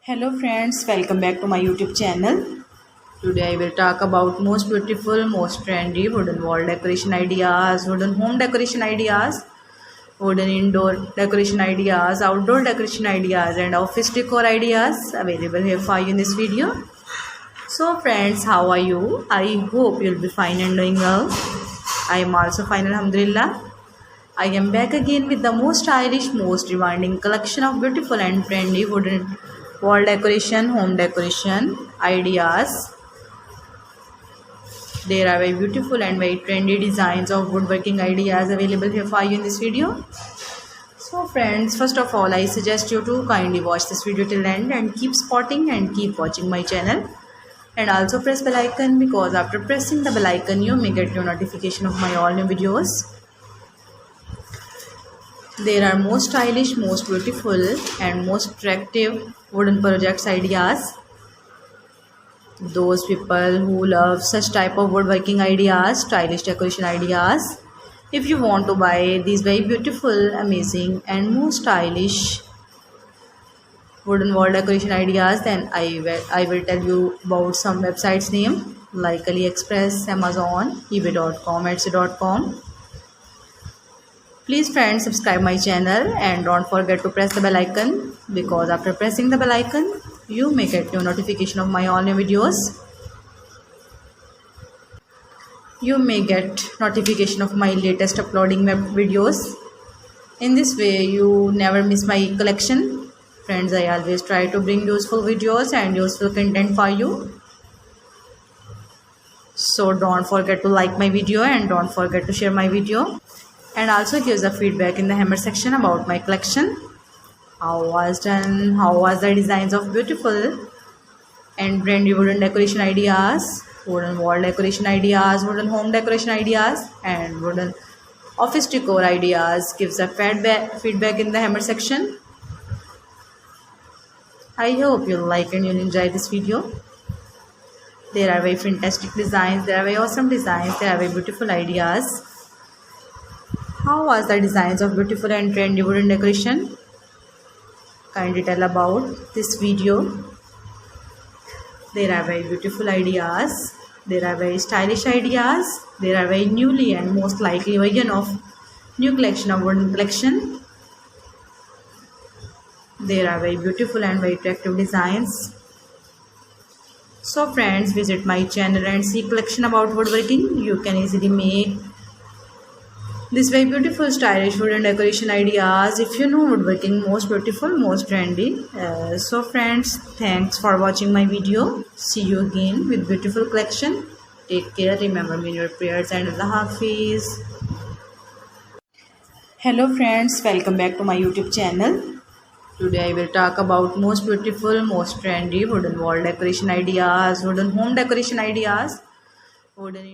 Hello friends, welcome back to my YouTube channel. Today I will talk about most beautiful, most trendy wooden wall decoration ideas, wooden home decoration ideas, wooden indoor decoration ideas, outdoor decoration ideas and office decor ideas available here for you in this video. So friends, how are you? I hope you'll be fine and doing well. I am also fine, alhamdulillah. I am back again with the most stylish, most demanding collection of beautiful and trendy wooden wall decoration, home decoration ideas. There are very beautiful and very trendy designs of woodworking ideas available here for you in this video. So friends, first of all, I suggest you to kindly watch this video till end and keep spotting and keep watching my channel. And also press bell icon, because after pressing the bell icon, you may get your notification of my all new videos. There are most stylish, most beautiful and most attractive wooden projects ideas. Those people who love such type of woodworking ideas, stylish decoration ideas. If you want to buy these very beautiful, amazing and most stylish wooden wall decoration ideas, then I will tell you about some websites name like AliExpress, Amazon, eBay.com, Etsy.com. Please friends, subscribe my channel and don't forget to press the bell icon, because after pressing the bell icon you may get your notification of my all new videos. You may get notification of my latest uploading videos. In this way you never miss my collection. Friends, I always try to bring useful videos and useful content for you. So don't forget to like my video and don't forget to share my video. And also give the feedback in the hammer section about my collection. How was the designs of beautiful and trendy wooden decoration ideas, wooden wall decoration ideas, wooden home decoration ideas and wooden office decor ideas. Give the feedback in the hammer section. I hope you'll like and you'll enjoy this video. There are very fantastic designs, there are very awesome designs, there are very beautiful ideas. How was the designs of beautiful and trendy wooden decoration? Kindly tell about this video. There are very beautiful ideas. There are very stylish ideas. There are very newly and most likely version of new collection of wooden collection. There are very beautiful and very attractive designs. So friends, visit my channel and see collection about woodworking. You can easily make these very beautiful stylish wooden decoration ideas if you know woodworking most beautiful, most trendy. So friends, thanks for watching my video. See you again with beautiful collection. Take care. Remember me in your prayers and Allah Hafiz. Hello friends, welcome back to my YouTube channel. Today I will talk about most beautiful, most trendy wooden wall decoration ideas, wooden home decoration ideas, wooden